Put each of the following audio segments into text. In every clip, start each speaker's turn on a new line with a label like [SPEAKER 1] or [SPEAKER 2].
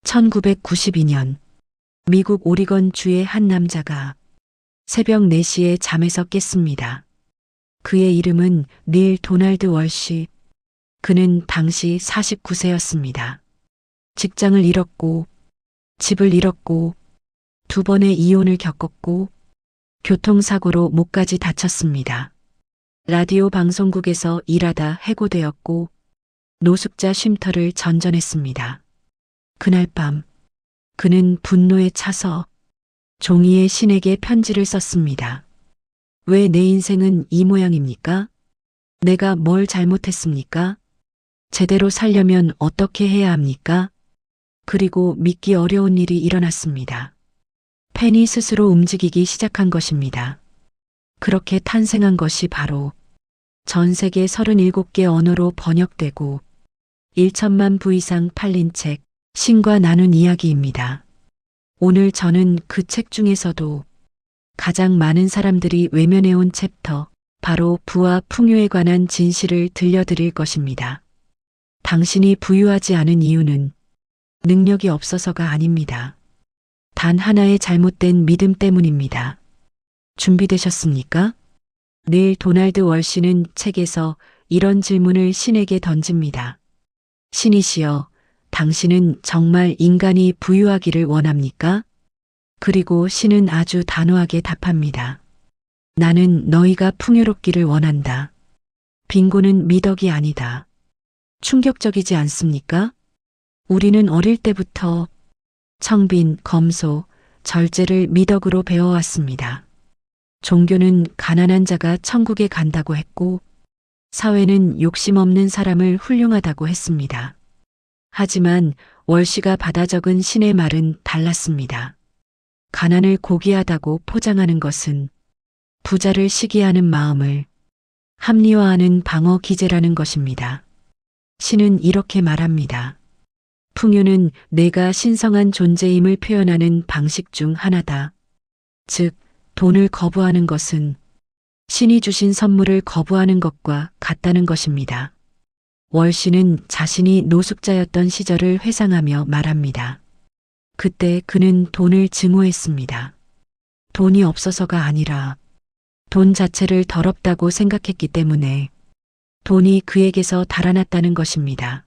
[SPEAKER 1] 1992년 미국 오리건 주의 한 남자가 새벽 4시에 잠에서 깼습니다. 그의 이름은 닐 도널드 월시. 그는 당시 49세였습니다. 직장을 잃었고, 집을 잃었고, 2번의 이혼을 겪었고, 교통사고로 목까지 다쳤습니다. 라디오 방송국에서 일하다 해고되었고, 노숙자 쉼터를 전전했습니다. 그날 밤, 그는 분노에 차서 종이에 신에게 편지를 썼습니다. 왜 내 인생은 이 모양입니까? 내가 뭘 잘못했습니까? 제대로 살려면 어떻게 해야 합니까? 그리고 믿기 어려운 일이 일어났습니다. 펜이 스스로 움직이기 시작한 것입니다. 그렇게 탄생한 것이 바로 전 세계 37개 언어로 번역되고 1천만 부 이상 팔린 책 신과 나눈 이야기입니다. 오늘 저는 그 책 중에서도 가장 많은 사람들이 외면해온 챕터, 바로 부와 풍요에 관한 진실을 들려드릴 것입니다. 당신이 부유하지 않은 이유는 능력이 없어서가 아닙니다. 단 하나의 잘못된 믿음 때문입니다. 준비되셨습니까? 닐 도널드 월시는 책에서 이런 질문을 신에게 던집니다. 신이시여, 당신은 정말 인간이 부유하기를 원합니까? 그리고 신은 아주 단호하게 답합니다. 나는 너희가 풍요롭기를 원한다. 빈곤은 미덕이 아니다. 충격적이지 않습니까? 우리는 어릴 때부터 청빈, 검소, 절제를 미덕으로 배워왔습니다. 종교는 가난한 자가 천국에 간다고 했고, 사회는 욕심 없는 사람을 훌륭하다고 했습니다. 하지만 월시가 받아 적은 신의 말은 달랐습니다. 가난을 고귀하다고 포장하는 것은 부자를 시기하는 마음을 합리화하는 방어 기제라는 것입니다. 신은 이렇게 말합니다. 풍요는 내가 신성한 존재임을 표현하는 방식 중 하나다. 즉, 돈을 거부하는 것은 신이 주신 선물을 거부하는 것과 같다는 것입니다. 월시는 자신이 노숙자였던 시절을 회상하며 말합니다. 그때 그는 돈을 증오했습니다. 돈이 없어서가 아니라 돈 자체를 더럽다고 생각했기 때문에 돈이 그에게서 달아났다는 것입니다.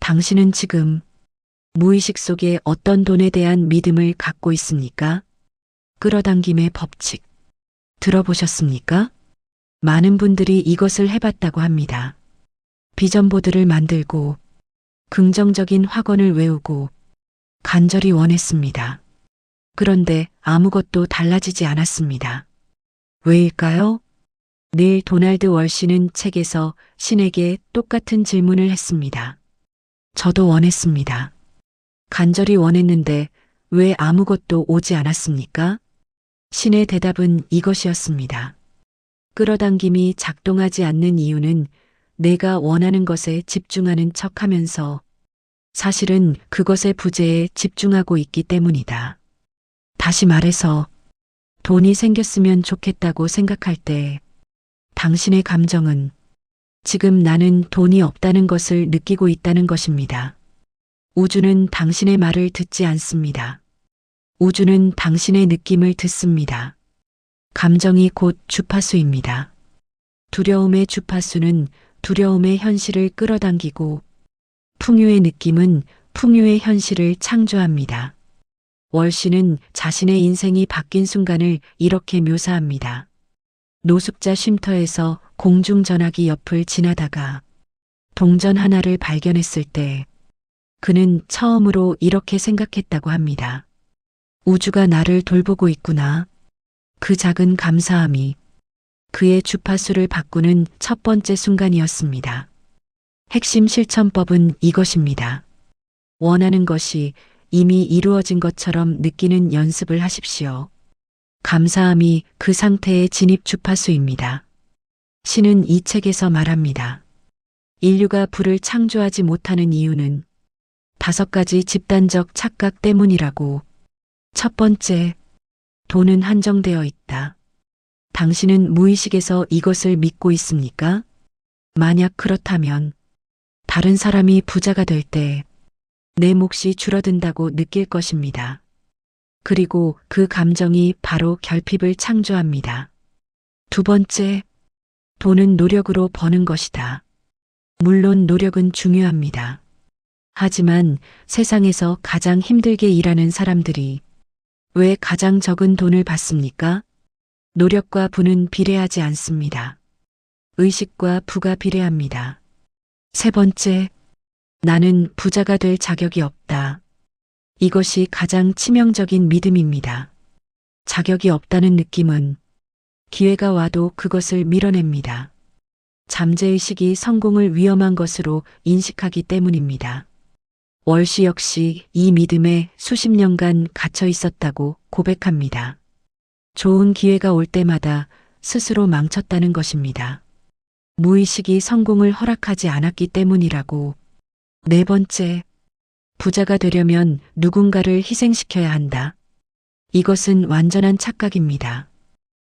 [SPEAKER 1] 당신은 지금 무의식 속에 어떤 돈에 대한 믿음을 갖고 있습니까? 끌어당김의 법칙. 들어보셨습니까? 많은 분들이 이것을 해봤다고 합니다. 비전보드를 만들고 긍정적인 확언을 외우고 간절히 원했습니다. 그런데 아무것도 달라지지 않았습니다. 왜일까요? 닐 도널드 월시는 책에서 신에게 똑같은 질문을 했습니다. 저도 원했습니다. 간절히 원했는데 왜 아무것도 오지 않았습니까? 신의 대답은 이것이었습니다. 끌어당김이 작동하지 않는 이유는 내가 원하는 것에 집중하는 척하면서 사실은 그것의 부재에 집중하고 있기 때문이다. 다시 말해서 돈이 생겼으면 좋겠다고 생각할 때 당신의 감정은 지금 나는 돈이 없다는 것을 느끼고 있다는 것입니다. 우주는 당신의 말을 듣지 않습니다. 우주는 당신의 느낌을 듣습니다. 감정이 곧 주파수입니다. 두려움의 주파수는 두려움의 현실을 끌어당기고 풍요의 느낌은 풍요의 현실을 창조합니다. 월시는 자신의 인생이 바뀐 순간을 이렇게 묘사합니다. 노숙자 쉼터에서 공중전화기 옆을 지나다가 동전 하나를 발견했을 때 그는 처음으로 이렇게 생각했다고 합니다. 우주가 나를 돌보고 있구나. 그 작은 감사함이 그의 주파수를 바꾸는 첫 번째 순간이었습니다. 핵심 실천법은 이것입니다. 원하는 것이 이미 이루어진 것처럼 느끼는 연습을 하십시오. 감사함이 그 상태의 진입 주파수입니다. 신은 이 책에서 말합니다. 인류가 부를 창조하지 못하는 이유는 5가지 집단적 착각 때문이라고. 첫 번째, 돈은 한정되어 있다. 당신은 무의식에서 이것을 믿고 있습니까? 만약 그렇다면 다른 사람이 부자가 될 때 내 몫이 줄어든다고 느낄 것입니다. 그리고 그 감정이 바로 결핍을 창조합니다. 두 번째, 돈은 노력으로 버는 것이다. 물론 노력은 중요합니다. 하지만 세상에서 가장 힘들게 일하는 사람들이 왜 가장 적은 돈을 받습니까? 노력과 부는 비례하지 않습니다. 의식과 부가 비례합니다. 세 번째, 나는 부자가 될 자격이 없다. 이것이 가장 치명적인 믿음입니다. 자격이 없다는 느낌은 기회가 와도 그것을 밀어냅니다. 잠재의식이 성공을 위험한 것으로 인식하기 때문입니다. 월시 역시 이 믿음에 수십 년간 갇혀 있었다고 고백합니다. 좋은 기회가 올 때마다 스스로 망쳤다는 것입니다. 무의식이 성공을 허락하지 않았기 때문이라고. 네 번째, 부자가 되려면 누군가를 희생시켜야 한다. 이것은 완전한 착각입니다.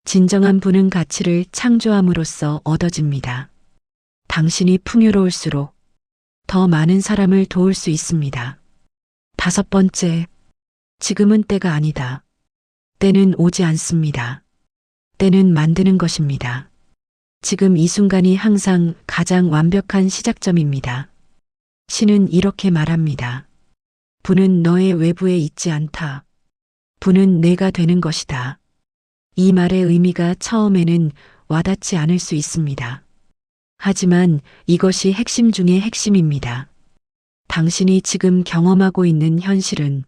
[SPEAKER 1] 진정한 부는 가치를 창조함으로써 얻어집니다. 당신이 풍요로울수록 더 많은 사람을 도울 수 있습니다. 다섯 번째, 지금은 때가 아니다. 때는 오지 않습니다. 때는 만드는 것입니다. 지금 이 순간이 항상 가장 완벽한 시작점입니다. 신은 이렇게 말합니다. 부는 너의 외부에 있지 않다. 부는 내가 되는 것이다. 이 말의 의미가 처음에는 와닿지 않을 수 있습니다. 하지만 이것이 핵심 중의 핵심입니다. 당신이 지금 경험하고 있는 현실은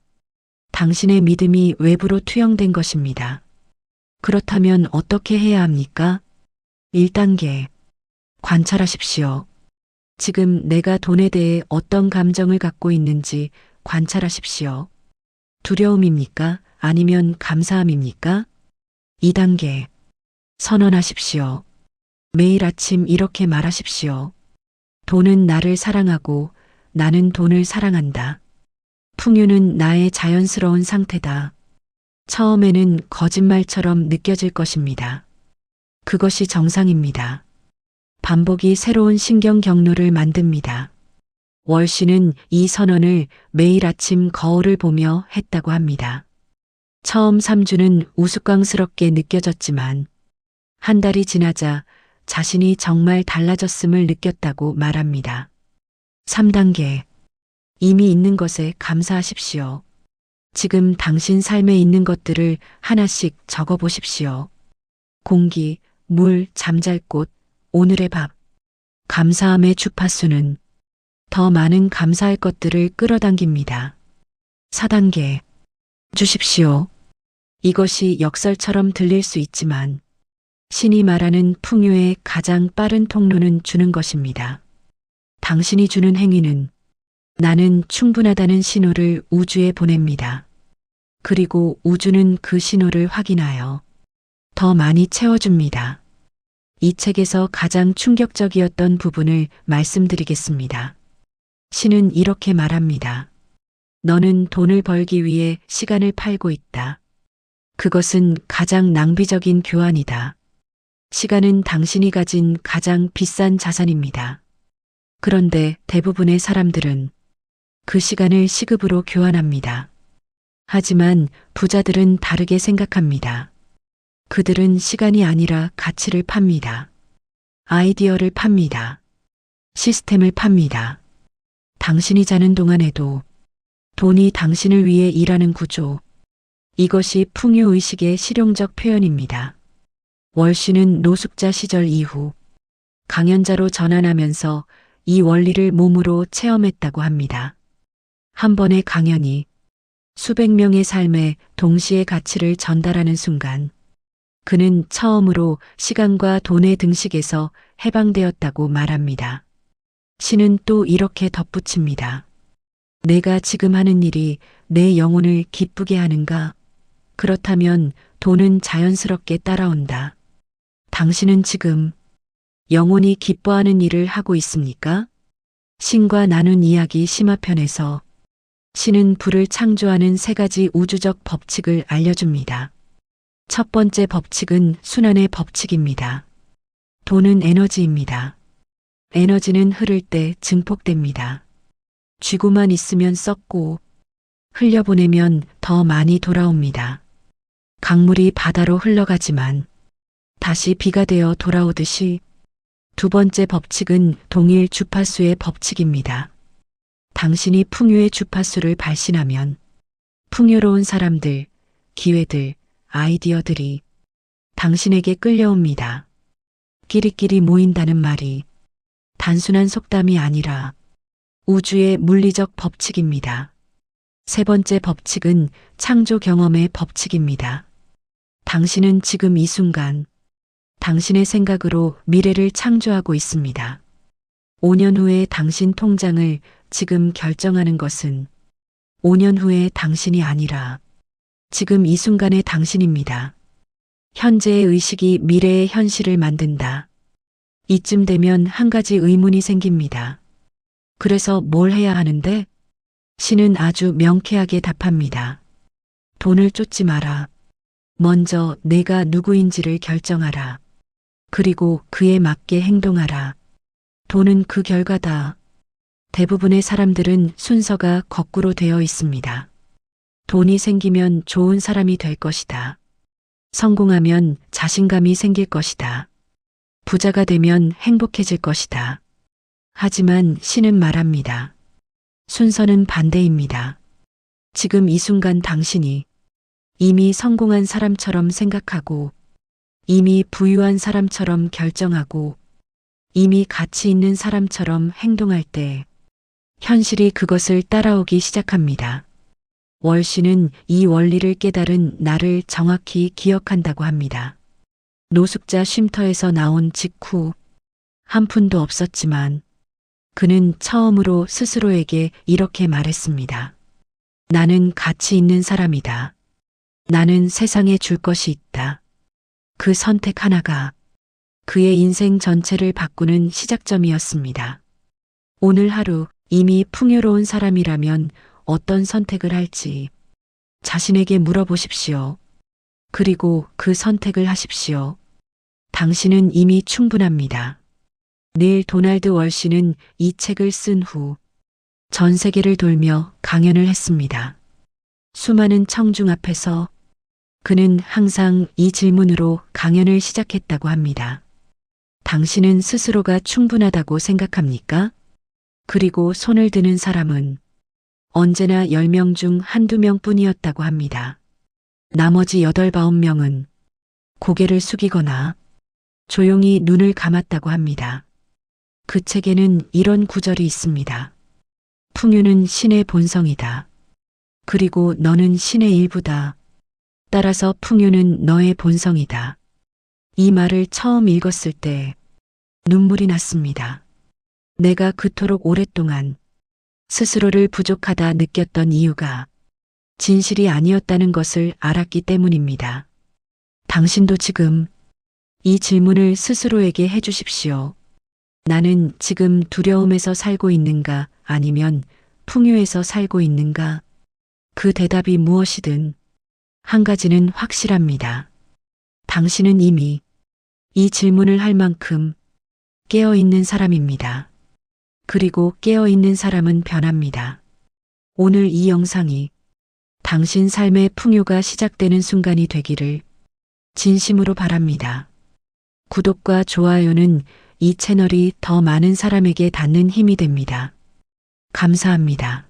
[SPEAKER 1] 당신의 믿음이 외부로 투영된 것입니다. 그렇다면 어떻게 해야 합니까? 1단계. 관찰하십시오. 지금 내가 돈에 대해 어떤 감정을 갖고 있는지 관찰하십시오. 두려움입니까? 아니면 감사함입니까? 2단계. 선언하십시오. 매일 아침 이렇게 말하십시오. 돈은 나를 사랑하고 나는 돈을 사랑한다. 풍요는 나의 자연스러운 상태다. 처음에는 거짓말처럼 느껴질 것입니다. 그것이 정상입니다. 반복이 새로운 신경 경로를 만듭니다. 월시는 이 선언을 매일 아침 거울을 보며 했다고 합니다. 처음 3주는 우스꽝스럽게 느껴졌지만 한 달이 지나자 자신이 정말 달라졌음을 느꼈다고 말합니다. 3단계. 이미 있는 것에 감사하십시오. 지금 당신 삶에 있는 것들을 하나씩 적어 보십시오. 공기, 물, 잠잘 곳, 오늘의 밥. 감사함의 주파수는 더 많은 감사할 것들을 끌어당깁니다. 4단계. 주십시오. 이것이 역설처럼 들릴 수 있지만 신이 말하는 풍요의 가장 빠른 통로는 주는 것입니다. 당신이 주는 행위는 나는 충분하다는 신호를 우주에 보냅니다. 그리고 우주는 그 신호를 확인하여 더 많이 채워줍니다. 이 책에서 가장 충격적이었던 부분을 말씀드리겠습니다. 신은 이렇게 말합니다. 너는 돈을 벌기 위해 시간을 팔고 있다. 그것은 가장 낭비적인 교환이다. 시간은 당신이 가진 가장 비싼 자산입니다. 그런데 대부분의 사람들은 그 시간을 시급으로 교환합니다. 하지만 부자들은 다르게 생각합니다. 그들은 시간이 아니라 가치를 팝니다. 아이디어를 팝니다. 시스템을 팝니다. 당신이 자는 동안에도 돈이 당신을 위해 일하는 구조. 이것이 풍요의식의 실용적 표현입니다. 월시는 노숙자 시절 이후 강연자로 전환하면서 이 원리를 몸으로 체험했다고 합니다. 한 번의 강연이 수백 명의 삶에 동시에 가치를 전달하는 순간 그는 처음으로 시간과 돈의 등식에서 해방되었다고 말합니다. 신은 또 이렇게 덧붙입니다. 내가 지금 하는 일이 내 영혼을 기쁘게 하는가? 그렇다면 돈은 자연스럽게 따라온다. 당신은 지금 영혼이 기뻐하는 일을 하고 있습니까? 신과 나눈 이야기 심화편에서 신은 부를 창조하는 세 가지 우주적 법칙을 알려줍니다. 첫 번째 법칙은 순환의 법칙입니다. 돈은 에너지입니다. 에너지는 흐를 때 증폭됩니다. 쥐고만 있으면 썩고 흘려보내면 더 많이 돌아옵니다. 강물이 바다로 흘러가지만 다시 비가 되어 돌아오듯이 두 번째 법칙은 동일 주파수의 법칙입니다. 당신이 풍요의 주파수를 발신하면 풍요로운 사람들, 기회들, 아이디어들이 당신에게 끌려옵니다. 끼리끼리 모인다는 말이 단순한 속담이 아니라 우주의 물리적 법칙입니다. 세 번째 법칙은 창조 경험의 법칙입니다. 당신은 지금 이 순간 당신의 생각으로 미래를 창조하고 있습니다. 5년 후에 당신 통장을 지금 결정하는 것은 5년 후의 당신이 아니라 지금 이 순간의 당신입니다. 현재의 의식이 미래의 현실을 만든다. 이쯤 되면 한 가지 의문이 생깁니다. 그래서 뭘 해야 하는데? 신은 아주 명쾌하게 답합니다. 돈을 쫓지 마라. 먼저 내가 누구인지를 결정하라. 그리고 그에 맞게 행동하라. 돈은 그 결과다. 대부분의 사람들은 순서가 거꾸로 되어 있습니다. 돈이 생기면 좋은 사람이 될 것이다. 성공하면 자신감이 생길 것이다. 부자가 되면 행복해질 것이다. 하지만 신은 말합니다. 순서는 반대입니다. 지금 이 순간 당신이 이미 성공한 사람처럼 생각하고 이미 부유한 사람처럼 결정하고 이미 가치 있는 사람처럼 행동할 때 현실이 그것을 따라오기 시작합니다. 월신은 이 원리를 깨달은 나를 정확히 기억한다고 합니다. 노숙자 쉼터에서 나온 직후 한 푼도 없었지만 그는 처음으로 스스로에게 이렇게 말했습니다. 나는 가치 있는 사람이다. 나는 세상에 줄 것이 있다. 그 선택 하나가 그의 인생 전체를 바꾸는 시작점이었습니다. 오늘 하루 이미 풍요로운 사람이라면 어떤 선택을 할지 자신에게 물어보십시오. 그리고 그 선택을 하십시오. 당신은 이미 충분합니다. 내일 도널드 월시는 이 책을 쓴 후 전 세계를 돌며 강연을 했습니다. 수많은 청중 앞에서 그는 항상 이 질문으로 강연을 시작했다고 합니다. 당신은 스스로가 충분하다고 생각합니까? 그리고 손을 드는 사람은 언제나 10명 중 한두 명뿐이었다고 합니다. 나머지 8, 9명은 고개를 숙이거나 조용히 눈을 감았다고 합니다. 그 책에는 이런 구절이 있습니다. 풍요는 신의 본성이다. 그리고 너는 신의 일부다. 따라서 풍요는 너의 본성이다. 이 말을 처음 읽었을 때 눈물이 났습니다. 내가 그토록 오랫동안 스스로를 부족하다 느꼈던 이유가 진실이 아니었다는 것을 알았기 때문입니다. 당신도 지금 이 질문을 스스로에게 해주십시오. 나는 지금 두려움에서 살고 있는가 아니면 풍요에서 살고 있는가? 그 대답이 무엇이든 한 가지는 확실합니다. 당신은 이미 이 질문을 할 만큼 깨어있는 사람입니다. 그리고 깨어있는 사람은 변합니다. 오늘 이 영상이 당신 삶의 풍요가 시작되는 순간이 되기를 진심으로 바랍니다. 구독과 좋아요는 이 채널이 더 많은 사람에게 닿는 힘이 됩니다. 감사합니다.